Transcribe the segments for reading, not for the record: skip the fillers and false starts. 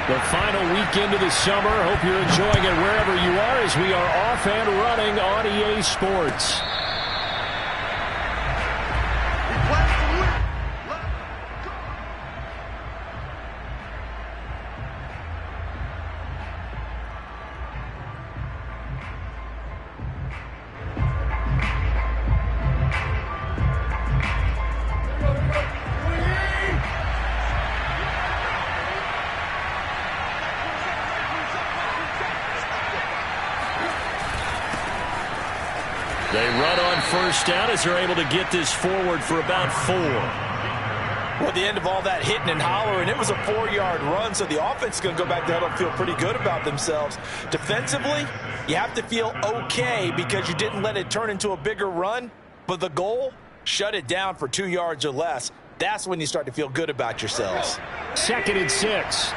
The final weekend of the summer. Hope you're enjoying it wherever you are as we are off and running on EA Sports. They run on first down as they're able to get this forward for about 4. Well, at the end of all that hitting and hollering, it was a 4-yard run, so the offense is going to go back there and feel pretty good about themselves. Defensively, you have to feel okay because you didn't let it turn into a bigger run, but the goal, shut it down for 2 yards or less. That's when you start to feel good about yourselves. 2nd and 6.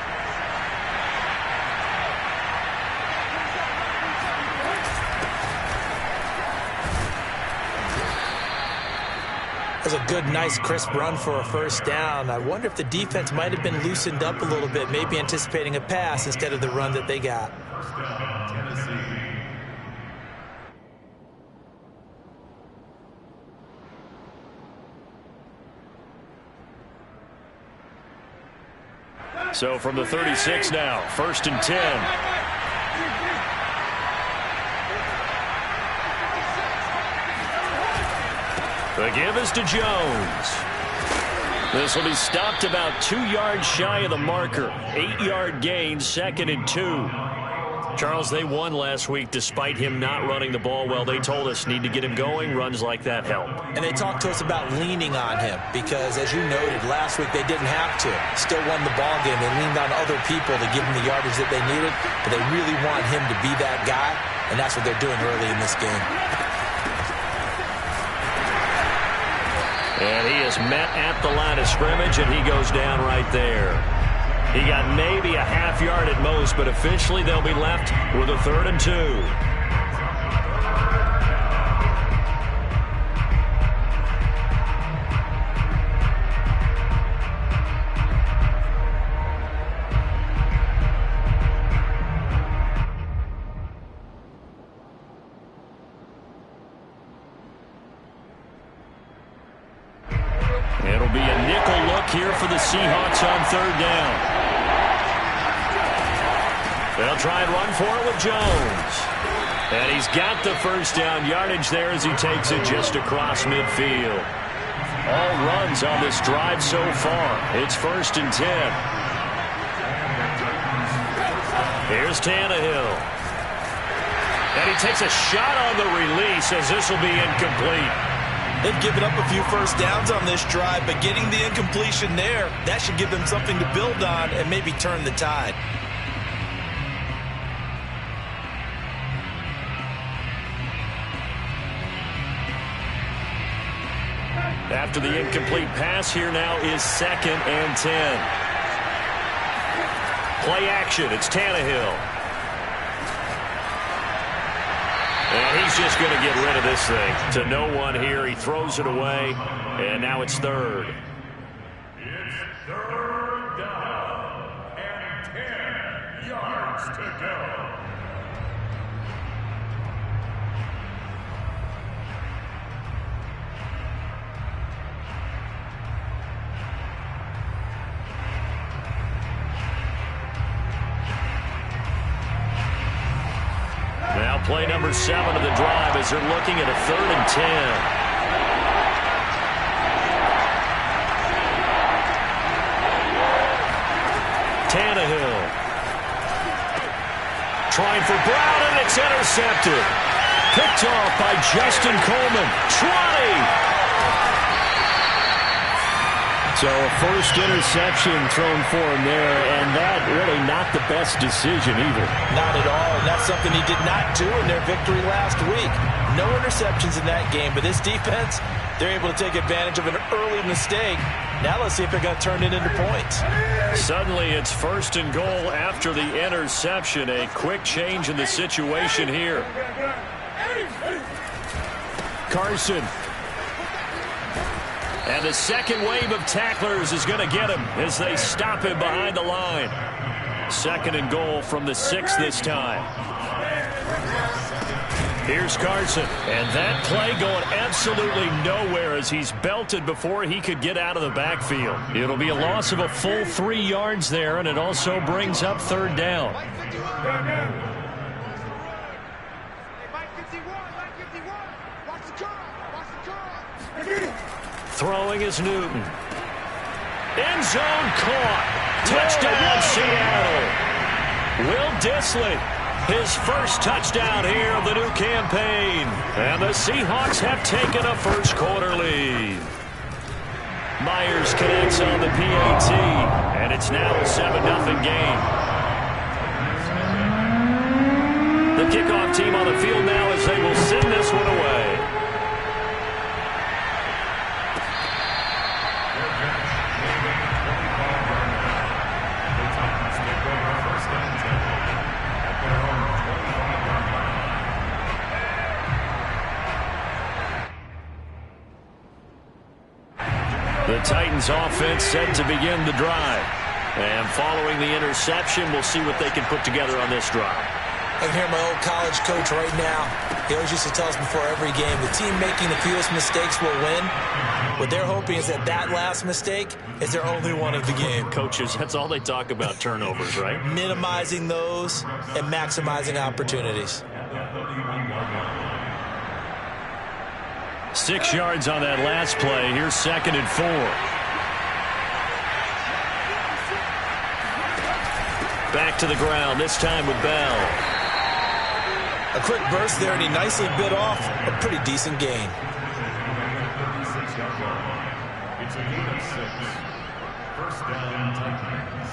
That was a good, nice, crisp run for a first down. I wonder if the defense might have been loosened up a little bit, maybe anticipating a pass instead of the run that they got. So from the 36 now, 1st and 10. The give is to Jones. This will be stopped about 2 yards shy of the marker. 8-yard gain, 2nd and 2. Charles, they won last week despite him not running the ball well. They told us need to get him going. Runs like that help. And they talked to us about leaning on him because, as you noted, last week they didn't have to. Still won the ball game. They leaned on other people to give them the yardage that they needed, but they really want him to be that guy, and that's what they're doing early in this game. And he is met at the line of scrimmage, and he goes down right there. He got maybe a half yard at most, but officially they'll be left with a 3rd and 2. It'll be a nickel look here for the Seahawks on 3rd down. They'll try and run for it with Jones. And he's got the first down yardage there as he takes it just across midfield. All runs on this drive so far. It's 1st and 10. Here's Tannehill. And he takes a shot on the release as this will be incomplete. They've given up a few first downs on this drive, but getting the incompletion there, that should give them something to build on and maybe turn the tide. After the incomplete pass, here now is 2nd and 10. Play action, it's Tannehill. And he's just going to get rid of this thing to no one here. He throws it away, and now it's 3rd. It's 3rd down and 10 yards to go. Now play number 7 of the drive as they're looking at a 3rd and 10. Tannehill. Trying for Brown, and it's intercepted. Picked off by Justin Coleman. 20. So a first interception thrown for him there, and that really not the best decision either. Not at all, and that's something he did not do in their victory last week. No interceptions in that game, but this defense, they're able to take advantage of an early mistake. Now let's see if they're going to turn it into points. Suddenly it's 1st and goal after the interception. A quick change in the situation here. Carson. And the second wave of tacklers is going to get him as they stop him behind the line. Second and goal from the 6 this time. Here's Carson, and that play going absolutely nowhere as he's belted before he could get out of the backfield. It'll be a loss of a full 3 yards there, and it also brings up third down. Throwing is Newton. End zone caught. Touchdown, Seattle. Will Dissly, his first touchdown here of the new campaign. And the Seahawks have taken a first quarter lead. Myers connects on the PAT, and it's now a 7-0 game. The kickoff team on the field now as they will send this one away. The Titans offense set to begin the drive. And following the interception, we'll see what they can put together on this drive. I can hear my old college coach right now. He always used to tell us before every game, the team making the fewest mistakes will win. What they're hoping is that that last mistake is their only one of the game. Coaches, that's all they talk about, turnovers, right? Minimizing those and maximizing opportunities. 6 yards on that last play. Here's 2nd and 4. Back to the ground, this time with Bell. A quick burst there, and he nicely bit off a pretty decent gain. It's a gain of 6. First down, Titans.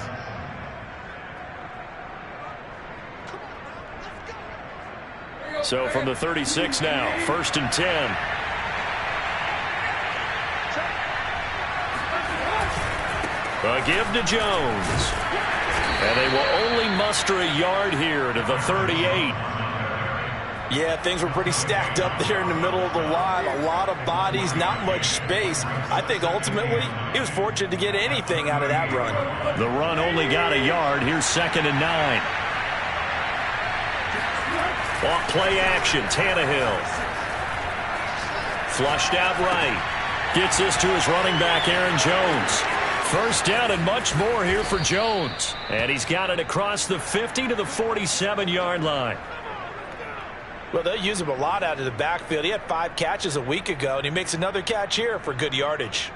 So from the 36 now, 1st and 10. A give to Jones. And they will only muster a yard here to the 38. Yeah, things were pretty stacked up there in the middle of the line. A lot of bodies, not much space. I think ultimately he was fortunate to get anything out of that run. The run only got a yard. Here's 2nd and 9. Off play action, Tannehill. Flushed out right. Gets this to his running back, Aaron Jones. First down and much more here for Jones. And he's got it across the 50 to the 47-yard line. Well, they'll use him a lot out of the backfield. He had 5 catches a week ago, and he makes another catch here for good yardage.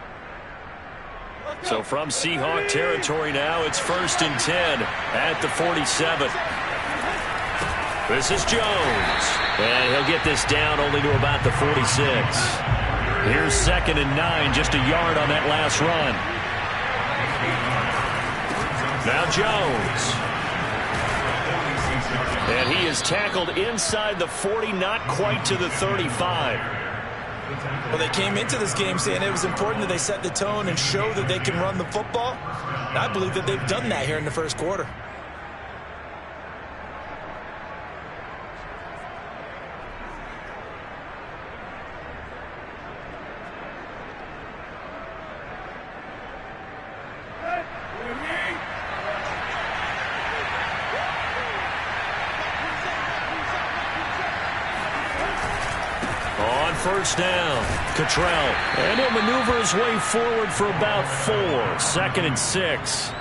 So from Seahawk territory now, it's 1st and 10 at the 47. This is Jones. And he'll get this down only to about the 46. Here's 2nd and 9, just a yard on that last run. Now Jones. And he is tackled inside the 40, not quite to the 35. Well, they came into this game saying it was important that they set the tone and show that they can run the football. And I believe that they've done that here in the first quarter. First down, Cottrell. And he'll maneuver his way forward for about 4. 2nd and 6.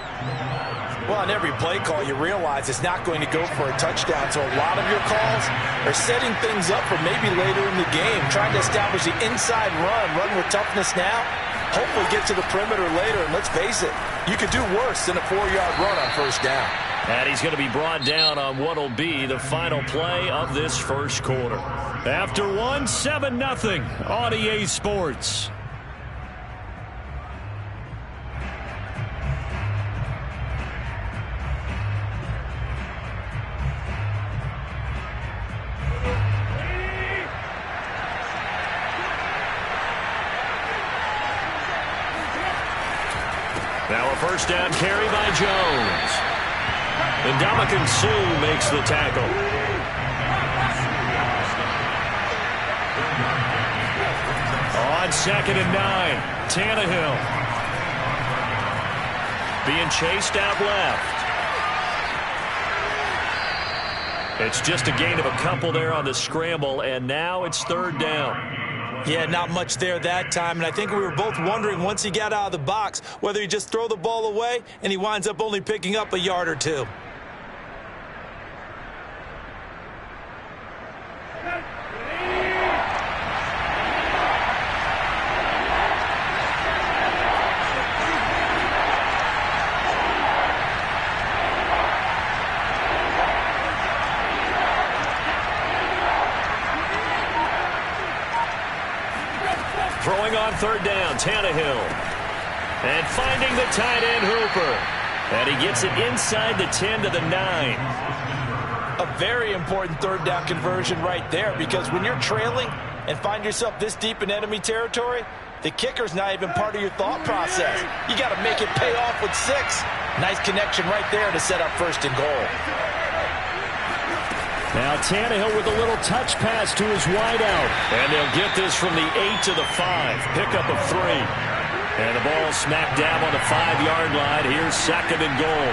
Well, on every play call, you realize it's not going to go for a touchdown. So a lot of your calls are setting things up for maybe later in the game, trying to establish the inside run with toughness now, hopefully get to the perimeter later. And let's face it, you could do worse than a 4-yard run on first down. And he's going to be brought down on what will be the final play of this first quarter. After 1, 7-0 on EA Sports. Now a first down carry by Jones. And Ndamukong Suh makes the tackle. On 2nd and 9, Tannehill. Being chased out left. It's just a gain of a couple there on the scramble, and now it's third down. Yeah, not much there that time, and I think we were both wondering once he got out of the box whether he just throw the ball away and he winds up only picking up a yard or two. Throwing on third down, Tannehill. And finding the tight end, Hooper. And he gets it inside the 10 to the 9. A very important third down conversion right there, because when you're trailing and find yourself this deep in enemy territory, the kicker's not even part of your thought process. You got to make it pay off with 6. Nice connection right there to set up first and goal. Now Tannehill with a little touch pass to his wideout. And they'll get this from the 8 to the 5. Pickup of 3. And the ball smacked down on the 5-yard line. Here's second and goal.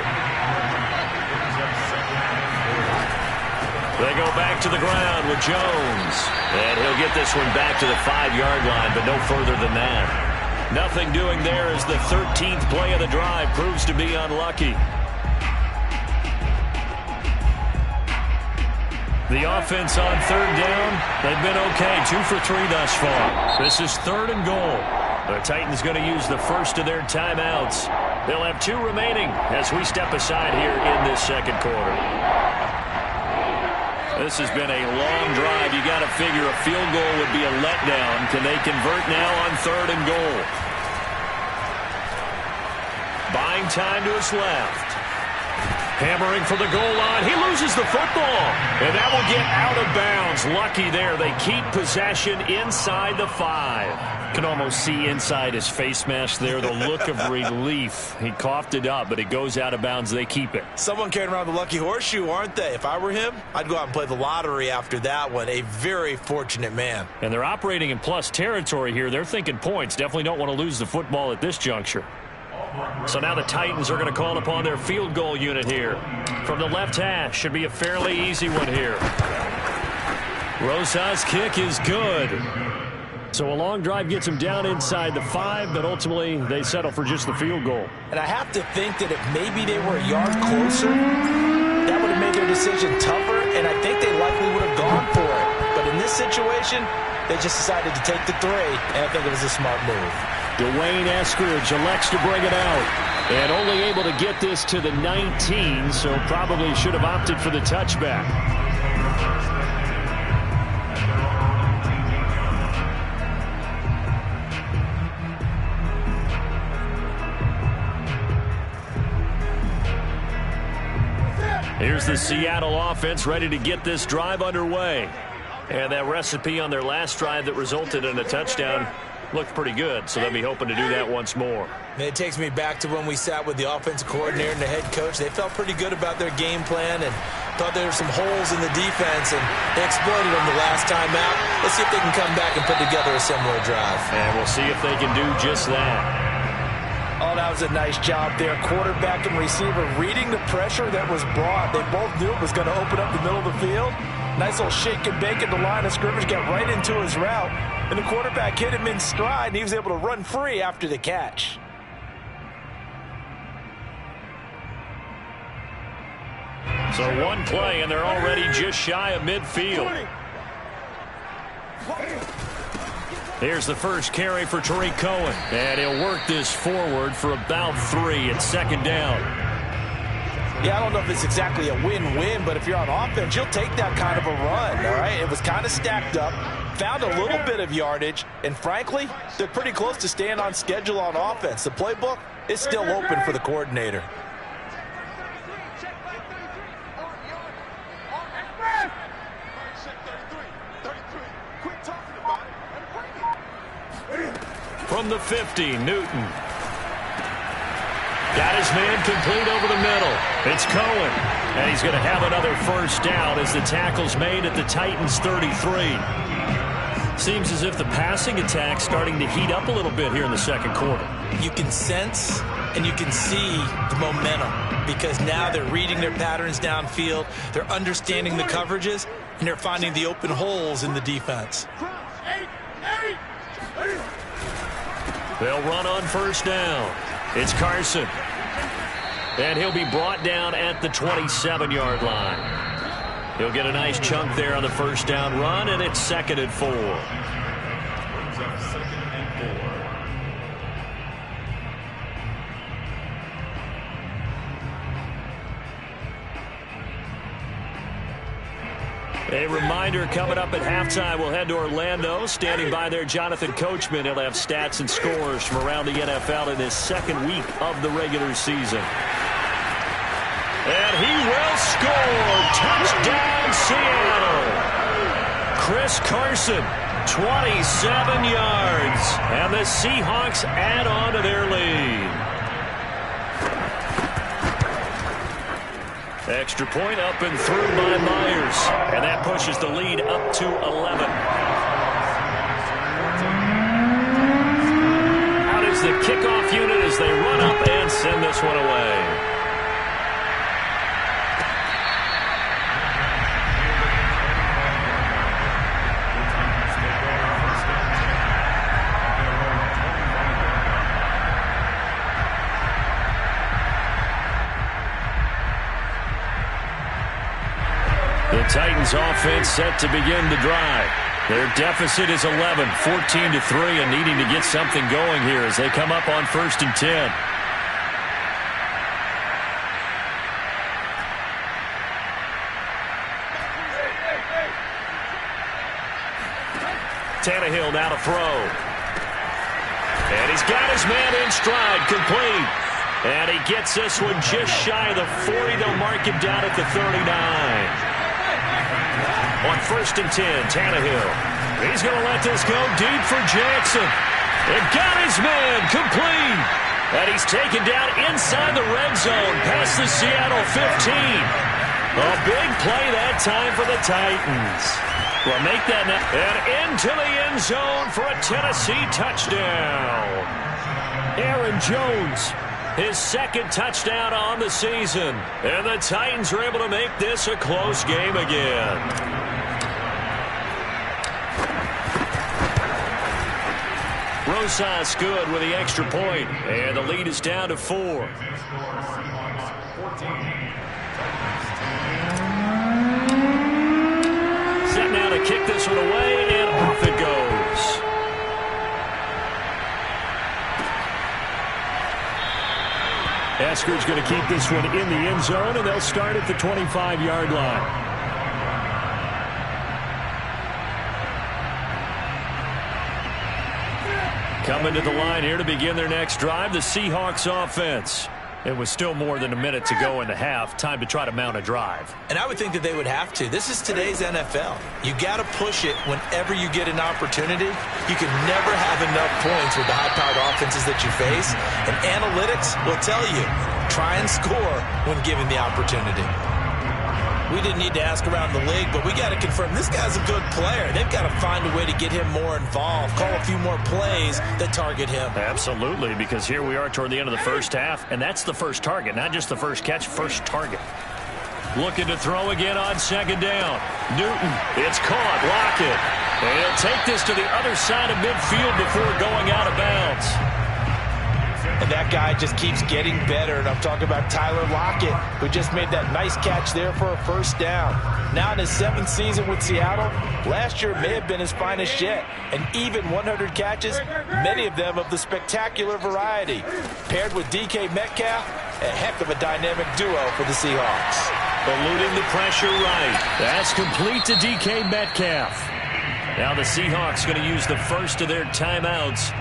They go back to the ground with Jones. And he'll get this one back to the 5-yard line, but no further than that. Nothing doing there as the 13th play of the drive proves to be unlucky. The offense on third down, they've been okay. 2 for 3 thus far. This is third and goal. The Titans going to use the first of their timeouts. They'll have 2 remaining as we step aside here in this second quarter. This has been a long drive. You got to figure a field goal would be a letdown. Can they convert now on third and goal? Buying time to his left. Hammering for the goal line. He loses the football. And that will get out of bounds. Lucky there. They keep possession inside the 5. Can almost see inside his face mask there the look of relief. He coughed it up, but it goes out of bounds. They keep it. Someone carrying around the lucky horseshoe, aren't they? If I were him, I'd go out and play the lottery after that one. A very fortunate man. And they're operating in plus territory here. They're thinking points. Definitely don't want to lose the football at this juncture. So now the Titans are going to call upon their field goal unit here. From the left hash, should be a fairly easy one here. Rosas' kick is good. So a long drive gets him down inside the 5, but ultimately they settle for just the field goal. And I have to think that if maybe they were a yard closer, that would have made their decision tougher, and I think they likely would have gone for it. But in this situation, they just decided to take the 3, and I think it was a smart move. Dwayne Eskridge elects to bring it out. And only able to get this to the 19, so probably should have opted for the touchback. Here's the Seattle offense ready to get this drive underway. And that recipe on their last drive that resulted in a touchdown looked pretty good, so they'll be hoping to do that once more. And it takes me back to when we sat with the offensive coordinator and the head coach. They felt pretty good about their game plan and thought there were some holes in the defense, and they exploited them the last time out. Let's see if they can come back and put together a similar drive. And we'll see if they can do just that. Oh, that was a nice job there. Quarterback and receiver reading the pressure that was brought. They both knew it was going to open up the middle of the field. Nice little shake and bake at the line of scrimmage, got right into his route. And the quarterback hit him in stride, and he was able to run free after the catch. So one play, and they're already just shy of midfield. Here's the first carry for Tariq Cohen. And he'll work this forward for about 3 at second down. Yeah, I don't know if it's exactly a win-win, but if you're on offense, you'll take that kind of a run, all right? It was kind of stacked up, found a little bit of yardage, and frankly, they're pretty close to staying on schedule on offense. The playbook is still open for the coordinator. From the 50, Newton. Got his man complete over the middle. It's Cohen. And he's going to have another first down as the tackle's made at the Titans' 33. Seems as if the passing attack's starting to heat up a little bit here in the second quarter. You can sense and you can see the momentum because now they're reading their patterns downfield, they're understanding the coverages, and they're finding the open holes in the defense. They'll run on first down. It's Carson. And he'll be brought down at the 27-yard line. He'll get a nice chunk there on the first down run, and it's 2nd and 4. A reminder, coming up at halftime, we'll head to Orlando. Standing by there, Jonathan Coachman. He'll have stats and scores from around the NFL in his 2nd week of the regular season. And he will score. Touchdown, Seattle. Chris Carson, 27 yards. And the Seahawks add on to their lead. Extra point up and through by Myers. And that pushes the lead up to 11. Out is the kickoff unit as they run up and send this one away. The Titans offense set to begin the drive. Their deficit is 11, 14-3, and needing to get something going here as they come up on 1st and 10. Tannehill now to throw. And he's got his man in stride, complete. And he gets this one just shy of the 40. They'll mark him down at the 39. On 1st and 10, Tannehill. He's going to let this go deep for Jackson. And got his man complete. And he's taken down inside the red zone past the Seattle 15. A big play that time for the Titans. Well, make that now. And into the end zone for a Tennessee touchdown. Aaron Jones, his 2nd touchdown on the season. And the Titans are able to make this a close game again. Rosas good with the extra point, and the lead is down to 4. Set now to kick this one away, and off it goes. Esker's going to keep this one in the end zone, and they'll start at the 25-yard line. Coming to the line here to begin their next drive, the Seahawks offense. It was still more than a minute to go in the half. Time to try to mount a drive. And I would think that they would have to. This is today's NFL. You got to push it whenever you get an opportunity. You can never have enough points with the high-powered offenses that you face. And analytics will tell you, try and score when given the opportunity. We didn't need to ask around the league, but we got to confirm this guy's a good player. They've got to find a way to get him more involved, call a few more plays that target him. Absolutely, because here we are toward the end of the first half, and that's the first target, not just the first catch, first target. Looking to throw again on 2nd down. Newton, it's caught, Lockett. And he'll take this to the other side of midfield before going out of bounds. And that guy just keeps getting better. And I'm talking about Tyler Lockett, who just made that nice catch there for a first down. Now in his 7th season with Seattle, last year may have been his finest yet. And even 100 catches, many of them of the spectacular variety. Paired with DK Metcalf, a heck of a dynamic duo for the Seahawks. Eluding the pressure right. That's complete to DK Metcalf. Now the Seahawks going to use the first of their timeouts,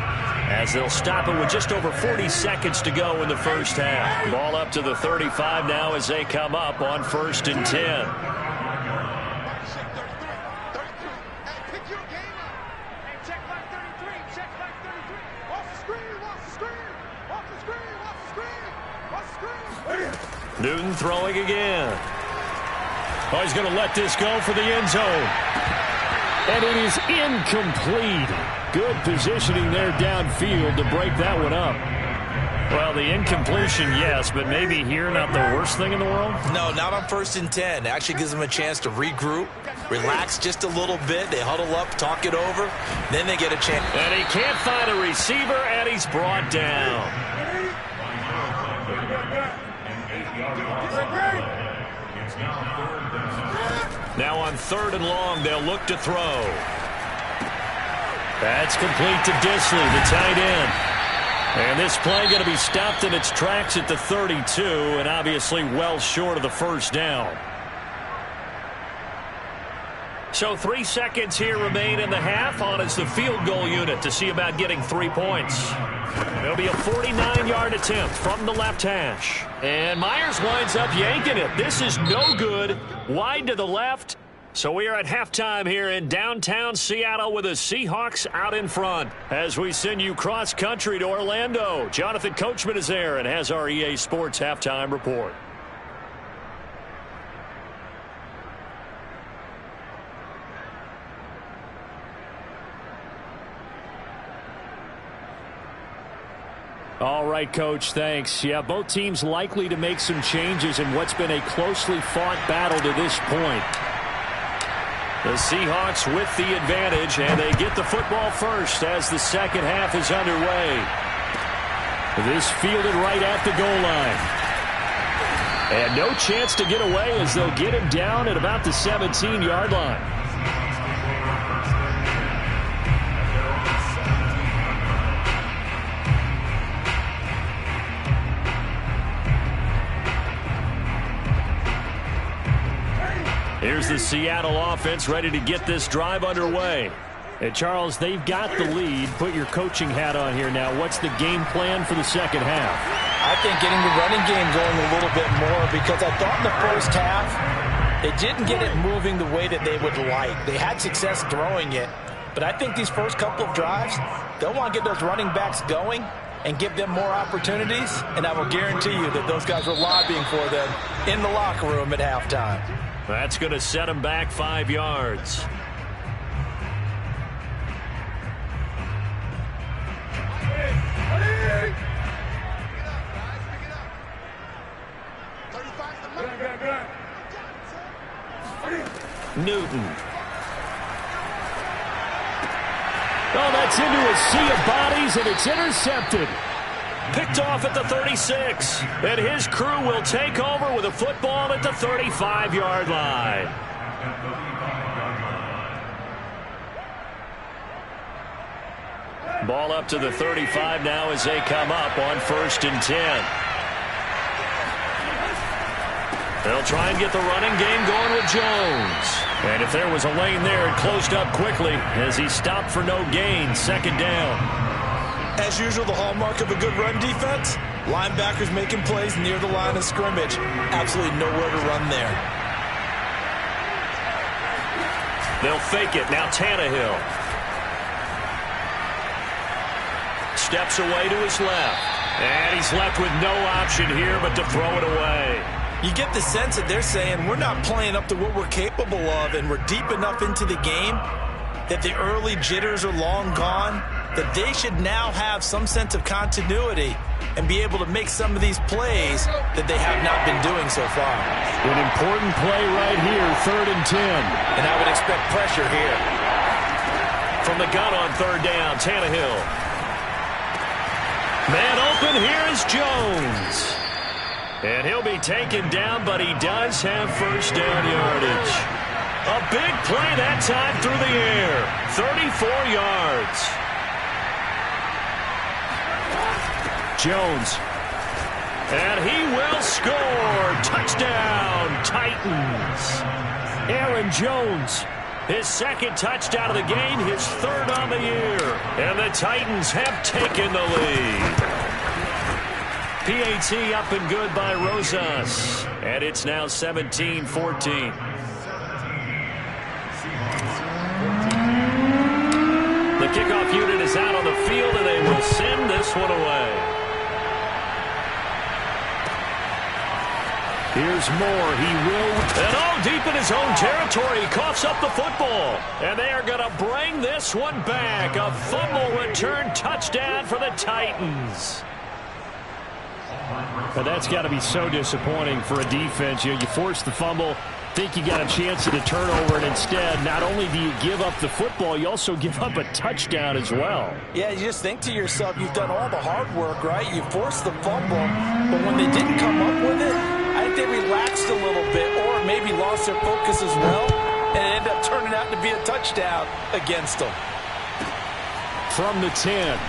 as they'll stop it with just over 40 seconds to go in the first half. Ball up to the 35 now as they come up on 1st and 10. Newton throwing again. Oh, he's going to let this go for the end zone. And it is incomplete. Good positioning there downfield to break that one up. Well, the incompletion, yes, but maybe here not the worst thing in the world? No, not on 1st and 10. It actually gives them a chance to regroup, relax just a little bit. They huddle up, talk it over, then they get a chance. And he can't find a receiver, and he's brought down. Now on 3rd and long, they'll look to throw. That's complete to Disley, the tight end. And this play going to be stopped in its tracks at the 32, and obviously well short of the first down. So 3 seconds here remain in the half. On is the field goal unit to see about getting 3 points. It'll be a 49-yard attempt from the left hash. And Myers winds up yanking it. This is no good. Wide to the left. So we are at halftime here in downtown Seattle with the Seahawks out in front. As we send you cross-country to Orlando, Jonathan Coachman is there and has our EA Sports halftime report. All right, Coach, thanks. Yeah, both teams likely to make some changes in what's been a closely fought battle to this point. The Seahawks with the advantage, and they get the football first as the second half is underway. This fielded right at the goal line. And no chance to get away as they'll get him down at about the 17-yard line. Here's the Seattle offense ready to get this drive underway. And Charles, they've got the lead. Put your coaching hat on here now. What's the game plan for the second half? I think getting the running game going a little bit more, because I thought in the first half they didn't get it moving the way that they would like. They had success throwing it, but I think these first couple of drives, they'll want to get those running backs going and give them more opportunities, and I will guarantee you that those guys were lobbying for them in the locker room at halftime. That's going to set him back 5 yards. Newton. Oh, that's into a sea of bodies, and it's intercepted. Picked off at the 36. And his crew will take over with a football at the 35-yard line. Ball up to the 35 now as they come up on 1st and 10. They'll try and get the running game going with Jones. And if there was a lane there, it closed up quickly as he stopped for no gain. 2nd down. As usual, the hallmark of a good run defense, linebackers making plays near the line of scrimmage. Absolutely nowhere to run there. They'll fake it. Now Tannehill. Steps away to his left. And he's left with no option here but to throw it away. You get the sense that they're saying we're not playing up to what we're capable of, and we're deep enough into the game that the early jitters are long gone, that they should now have some sense of continuity and be able to make some of these plays that they have not been doing so far. An important play right here, 3rd and 10. And I would expect pressure here. From the gun on 3rd down, Tannehill. Man open, here is Jones. And he'll be taken down, but he does have 1st down yardage. A big play that time through the air. 34 yards. Jones. And he will score. Touchdown, Titans. Aaron Jones. His 2nd touchdown of the game, his 3rd on the year. And the Titans have taken the lead. PAT up and good by Rosas. And it's now 17-14. The kickoff unit is out on the field, and they will send this one away. Here's Moore. He will. And all deep in his own territory. He coughs up the football. And they are going to bring this one back. A fumble return touchdown for the Titans. And that's got to be so disappointing for a defense. You force the fumble, think you got a chance at a turnover, and instead, not only do you give up the football, you also give up a touchdown as well. Yeah, you just think to yourself, you've done all the hard work, right? You forced the fumble, but when they didn't come up with it, I think they relaxed a little bit or maybe lost their focus as well, and it ended up turning out to be a touchdown against them. From the 10.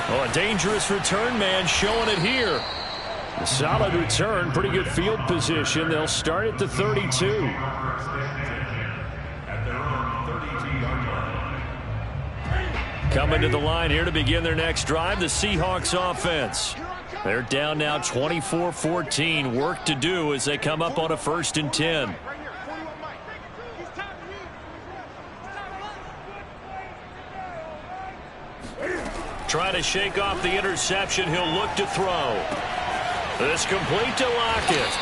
Oh, a dangerous return man showing it here. A solid return, pretty good field position. They'll start at the 32. At their own 32-yard line. Coming to the line here to begin their next drive, the Seahawks offense. They're down now 24-14. Work to do as they come up on a 1st and 10. Try to shake off the interception. He'll look to throw. This complete to Lockett.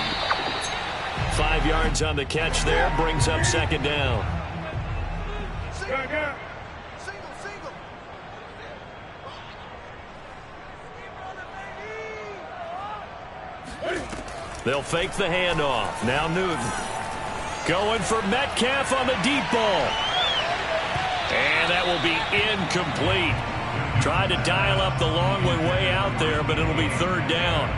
5 yards on the catch there. Brings up 2nd down. They'll fake the handoff. Now Newton. Going for Metcalf on the deep ball. And that will be incomplete. Tried to dial up the long one way out there, but it'll be 3rd down.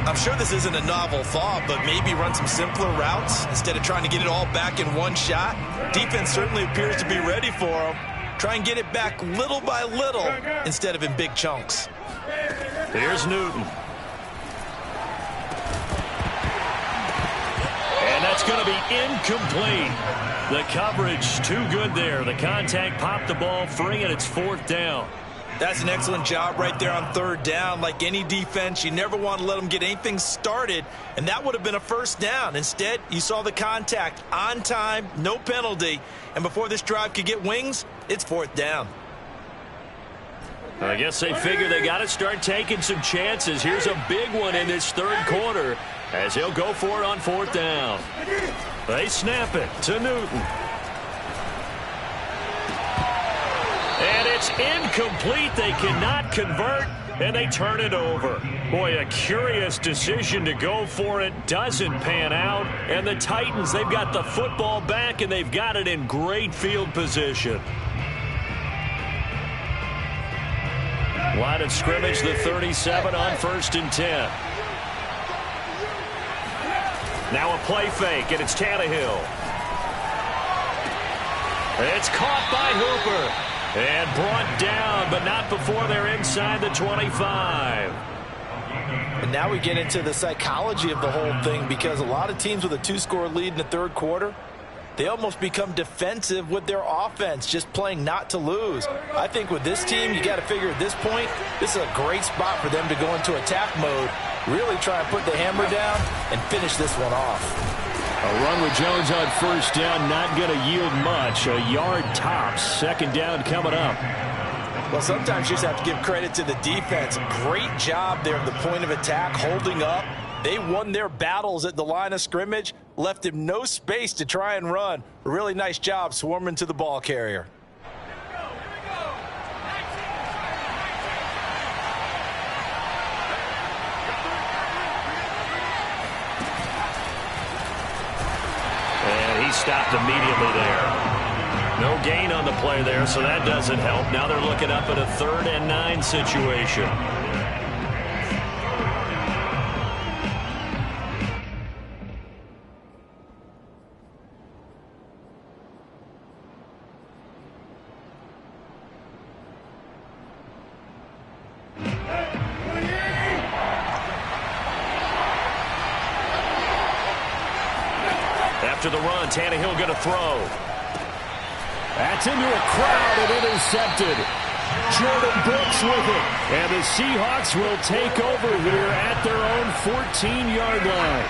I'm sure this isn't a novel thought, but maybe run some simpler routes instead of trying to get it all back in one shot. Defense certainly appears to be ready for them. Try and get it back little by little instead of in big chunks. Here's Newton. And that's going to be incomplete. The coverage too good there. The contact popped the ball free, and it's 4th down. That's an excellent job right there on 3rd down. Like any defense, you never want to let them get anything started, and that would have been a 1st down. Instead, you saw the contact on time, no penalty, and before this drive could get wings, it's 4th down. I guess they figure they got to start taking some chances. Here's a big one in this 3rd quarter as he'll go for it on 4th down. They snap it to Newton. And it's incomplete. They cannot convert, and they turn it over. Boy, a curious decision to go for it. Doesn't pan out. And the Titans, they've got the football back, and they've got it in great field position. Line of scrimmage, the 37 on 1st and 10. Now a play fake, and it's Tannehill. It's caught by Hooper. And brought down, but not before they're inside the 25. And now we get into the psychology of the whole thing, because a lot of teams with a 2-score lead in the 3rd quarter, they almost become defensive with their offense, just playing not to lose. I think with this team, you got to figure at this point, this is a great spot for them to go into attack mode, really try and put the hammer down and finish this one off. A run with Jones on 1st down, not going to yield much. A yard tops. 2nd down coming up. Well, sometimes you just have to give credit to the defense. Great job there at the point of attack, holding up. They won their battles at the line of scrimmage, left him no space to try and run. A really nice job swarming to the ball carrier. Stopped immediately there. No gain on the play there, so that doesn't help. Now they're looking up at a 3rd and 9 situation. After the run, Tannehill going to throw. That's into a crowd and intercepted. Jordan Brooks with it. And the Seahawks will take over here at their own 14-yard line.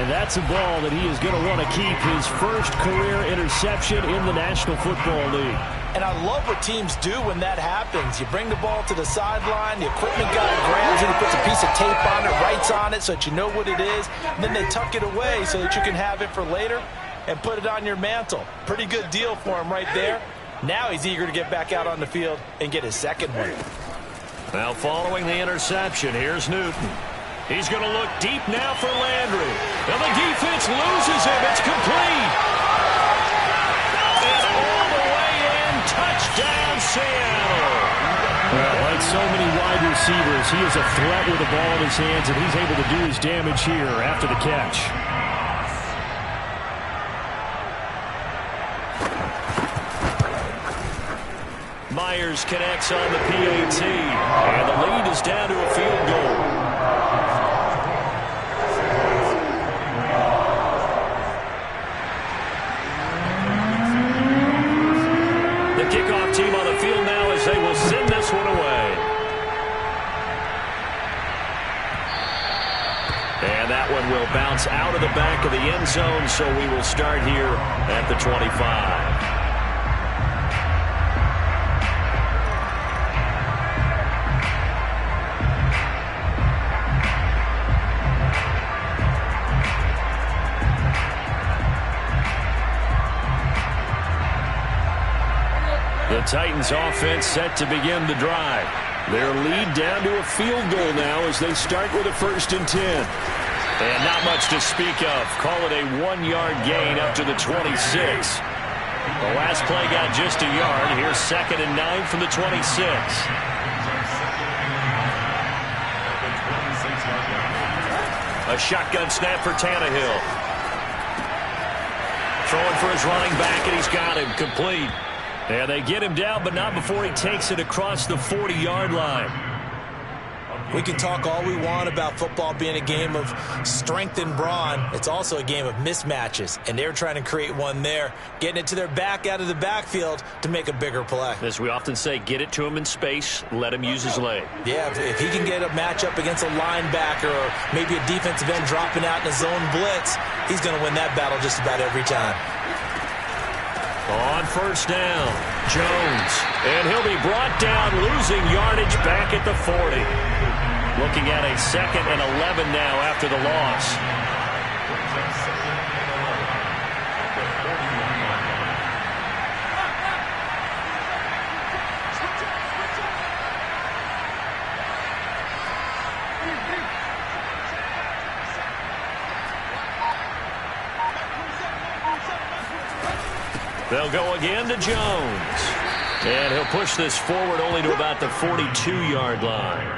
And that's a ball that he is going to want to keep, his first career interception in the National Football League. And I love what teams do when that happens. You bring the ball to the sideline, the equipment guy grabs it, he puts a piece of tape on it, writes on it so that you know what it is, and then they tuck it away so that you can have it for later and put it on your mantle. Pretty good deal for him right there. Now he's eager to get back out on the field and get his 2nd one. Now following the interception, here's Newton. He's going to look deep now for Landry. And the defense loses him. It's complete. And all the way in, touchdown Seattle. Well, like so many wide receivers, he is a threat with the ball in his hands, and he's able to do his damage here after the catch. Myers connects on the PAT, and the lead is down to a field goal. The kickoff team on the field now as they will send this one away. And that one will bounce out of the back of the end zone, so we will start here at the 25. The Titans offense set to begin the drive. Their lead down to a field goal now as they start with a 1st and 10. And not much to speak of. Call it a 1-yard gain up to the 26. The last play got just a yard. Here's 2nd and 9 from the 26. A shotgun snap for Tannehill. Throwing for his running back, and he's got him complete. And they get him down, but not before he takes it across the 40-yard line. We can talk all we want about football being a game of strength and brawn. It's also a game of mismatches, and they're trying to create one there, getting it to their back out of the backfield to make a bigger play. As we often say, get it to him in space, let him use his leg. Yeah, if he can get a matchup against a linebacker or maybe a defensive end dropping out in a zone blitz, he's going to win that battle just about every time. On 1st down, Jones. And he'll be brought down, losing yardage back at the 40. Looking at a 2nd and 11 now after the loss. They'll go again to Jones. And he'll push this forward only to about the 42-yard line.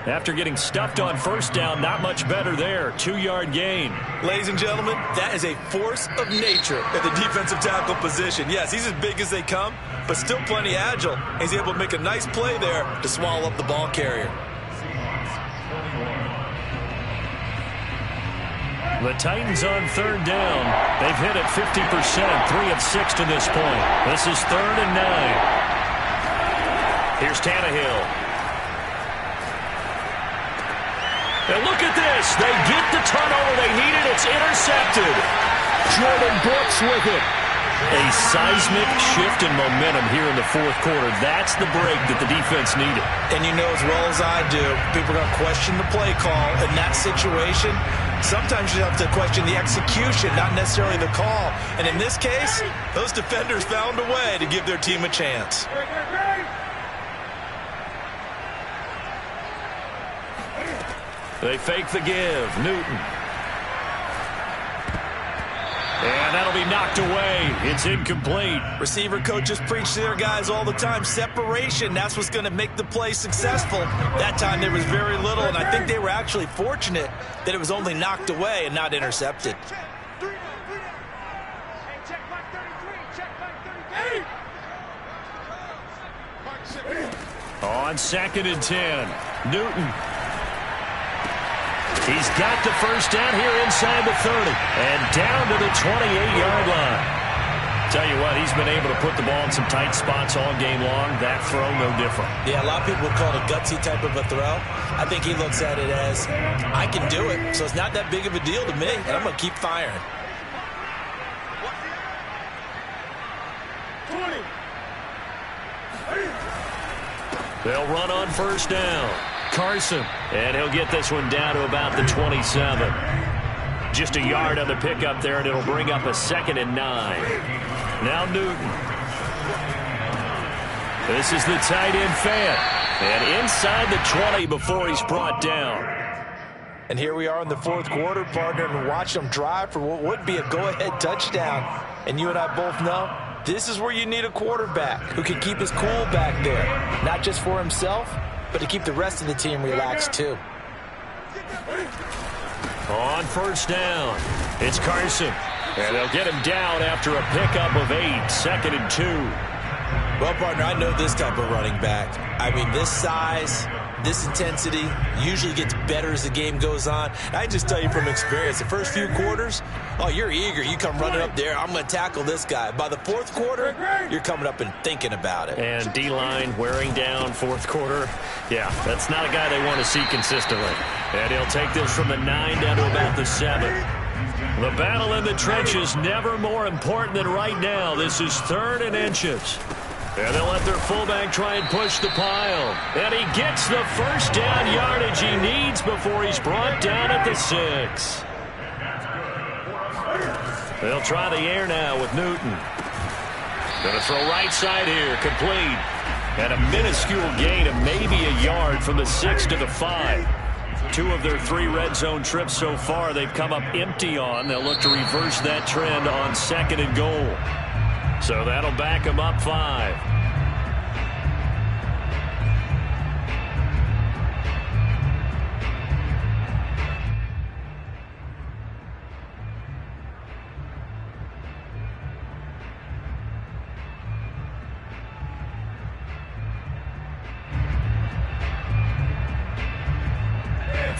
After getting stuffed on 1st down, not much better there. 2-yard gain. Ladies and gentlemen, that is a force of nature at the defensive tackle position. Yes, he's as big as they come, but still plenty agile. He's able to make a nice play there to swallow up the ball carrier. The Titans on 3rd down. They've hit it 50%, 3 of 6 to this point. This is 3rd and 9. Here's Tannehill. And look at this. They get the turnover they needed. It's intercepted. Jordan Brooks with it. A seismic shift in momentum here in the 4th quarter. That's the break that the defense needed. And you know as well as I do, people are going to question the play call in that situation. Sometimes you have to question the execution, not necessarily the call. And in this case, those defenders found a way to give their team a chance. They fake the give. Newton. And that'll be knocked away. It's incomplete. Receiver coaches preach to their guys all the time. Separation, that's what's going to make the play successful. That time there was very little, and I think they were actually fortunate that it was only knocked away and not intercepted. On 2nd and 10, Newton. He's got the 1st down here inside the 30 and down to the 28-yard line. Tell you what, he's been able to put the ball in some tight spots all game long. That throw, no different. Yeah, a lot of people would call it a gutsy type of a throw. I think he looks at it as, I can do it, so it's not that big of a deal to me, and I'm going to keep firing. 20. They'll run on 1st down. Carson, and he'll get this one down to about the 27. Just a yard on the pickup there, and it'll bring up a 2nd and 9. Now Newton. This is the tight end Fant. And inside the 20 before he's brought down. And here we are in the fourth quarter, partner, and watch them drive for what would be a go-ahead touchdown. And you and I both know this is where you need a quarterback who can keep his cool back there, not just for himself, but to keep the rest of the team relaxed too. On first down, it's Carson. And they'll get him down after a pickup of 8, 2nd and 2. Well, partner, I know this type of running back. I mean, this size, this intensity usually gets better as the game goes on. I just tell you from experience, the first few quarters, oh, you're eager. You come running up there, I'm going to tackle this guy. By the fourth quarter, you're coming up and thinking about it. And D-line wearing down fourth quarter. Yeah, that's not a guy they want to see consistently. And he'll take this from the 9 down to about the 7. The battle in the trenches never more important than right now. This is 3rd and inches. And they'll let their fullback try and push the pile. And he gets the first down yardage he needs before he's brought down at the 6. They'll try the air now with Newton. Going to throw right side here, complete. And a minuscule gain of maybe a yard from the 6 to the 5. 2 of their 3 red zone trips so far they've come up empty on. They'll look to reverse that trend on 2nd and goal. So that'll back them up 5.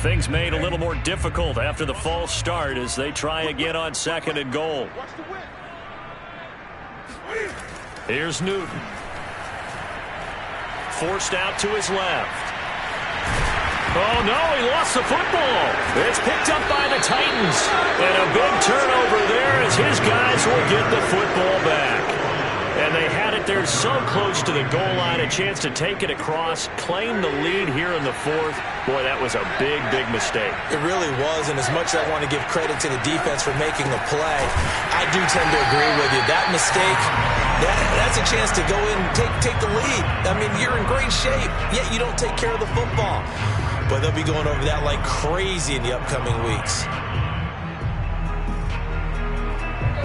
Things made a little more difficult after the false start as they try again on 2nd and goal. Here's Newton. Forced out to his left. Oh, no, he lost the football. It's picked up by the Titans. And a big turnover there as his guys will get the football back. And they had it there so close to the goal line, a chance to take it across, claim the lead here in the 4th. Boy, that was a big, big mistake. It really was, and as much as I want to give credit to the defense for making a play, I do tend to agree with you. That mistake, that's a chance to go in and take the lead. I mean, you're in great shape, yet you don't take care of the football. But they'll be going over that like crazy in the upcoming weeks.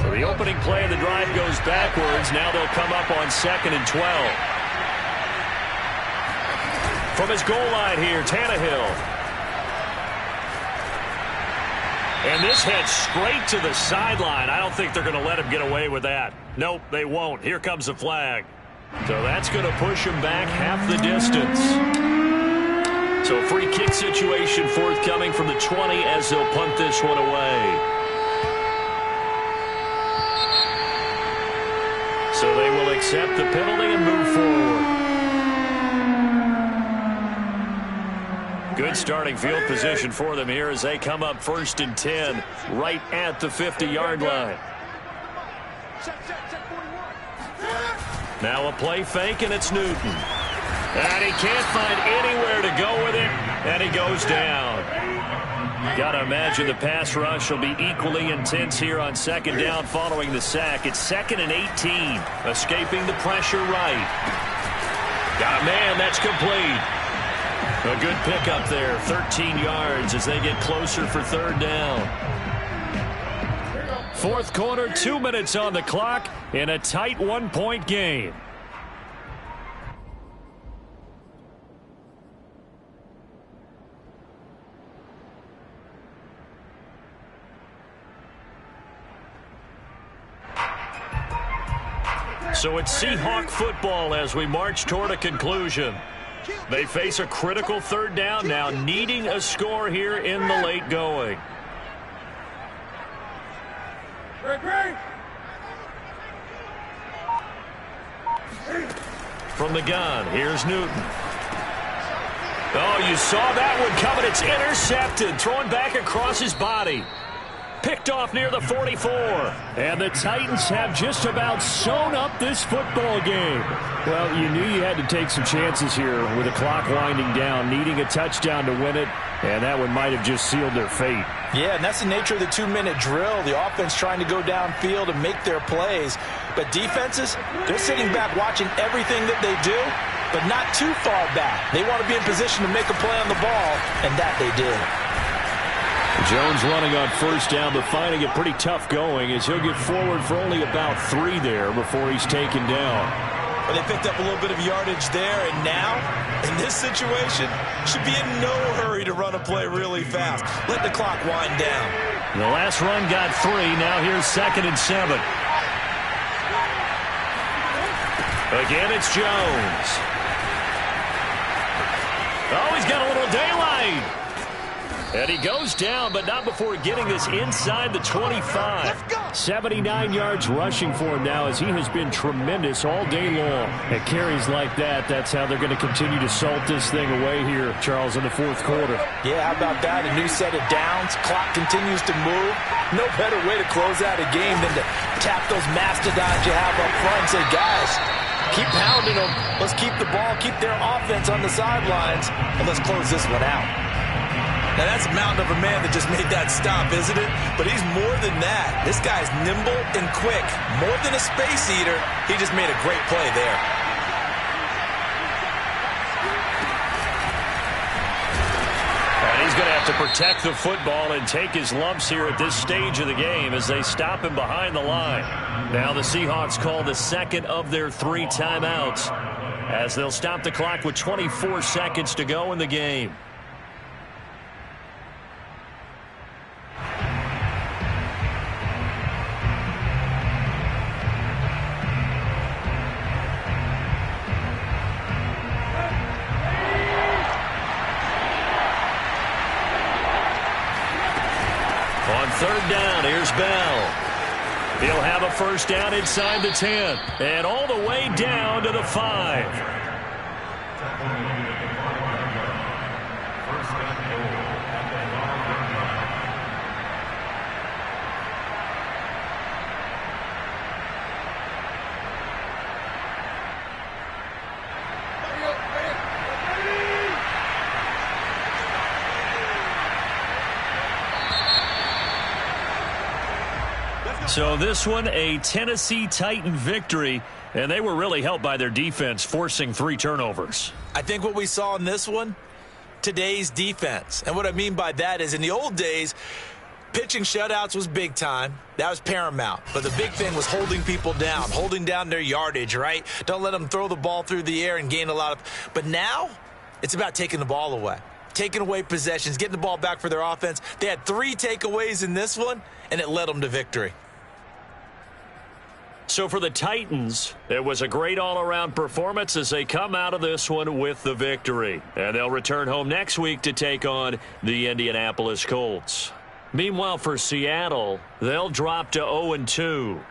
So the opening play of the drive goes backwards. Now they'll come up on 2nd and 12. From his goal line here, Tannehill. And this heads straight to the sideline. I don't think they're going to let him get away with that. Nope, they won't. Here comes the flag. So that's going to push him back half the distance. So a free kick situation forthcoming from the 20 as they'll punt this one away. So they will accept the penalty and move forward. Good starting field position for them here as they come up 1st and 10 right at the 50-yard line. Now a play fake, and it's Newton. And he can't find anywhere to go with it, and he goes down. Got to imagine the pass rush will be equally intense here on 2nd down following the sack. It's 2nd and 18, escaping the pressure right. Got a man, that's complete. A good pickup there, 13 yards as they get closer for 3rd down. 4th quarter, 2 minutes on the clock in a tight 1-point game. So it's Seahawk football as we march toward a conclusion. They face a critical 3rd down now, needing a score here in the late going. From the gun, here's Newton. Oh, you saw that one coming. It's intercepted, thrown back across his body. Picked off near the 44. And the Titans have just about sewn up this football game. Well, you knew you had to take some chances here with the clock winding down, needing a touchdown to win it, and that one might have just sealed their fate. Yeah, and that's the nature of the 2-minute drill. The offense trying to go downfield and make their plays. But defenses, they're sitting back watching everything that they do but not too far back. They want to be in position to make a play on the ball, and that they did. Jones running on first down, but finding it pretty tough going as he'll get forward for only about 3 there before he's taken down. Well, they picked up a little bit of yardage there, and now, in this situation, should be in no hurry to run a play really fast. Let the clock wind down. The last run got 3. Now here's 2nd and 7. Again, it's Jones. Oh, he's got a little daylight. And he goes down, but not before getting this inside the 25. 79 yards rushing for him now as he has been tremendous all day long. At carries like that, that's how they're going to continue to salt this thing away here, Charles, in the 4th quarter. Yeah, how about that? A new set of downs. Clock continues to move. No better way to close out a game than to tap those mastodons you have up front and say, guys, keep pounding them. Let's keep the ball, keep their offense on the sidelines, and let's close this one out. Now, that's a mountain of a man that just made that stop, isn't it? But he's more than that. This guy's nimble and quick. More than a space eater, he just made a great play there. And he's going to have to protect the football and take his lumps here at this stage of the game as they stop him behind the line. Now the Seahawks call the 2nd of their 3 timeouts as they'll stop the clock with 24 seconds to go in the game. On 3rd down, here's Bell. He'll have a first down inside the 10 and all the way down to the 5. So this one, a Tennessee Titan victory, and they were really helped by their defense, forcing 3 turnovers. I think what we saw in this one, today's defense. And what I mean by that is in the old days, pitching shutouts was big time. That was paramount. But the big thing was holding people down, holding down their yardage, right? Don't let them throw the ball through the air and gain a lot of. But now it's about taking the ball away, taking away possessions, getting the ball back for their offense. They had 3 takeaways in this one, and it led them to victory. So for the Titans, it was a great all-around performance as they come out of this one with the victory. And they'll return home next week to take on the Indianapolis Colts. Meanwhile, for Seattle, they'll drop to 0-2.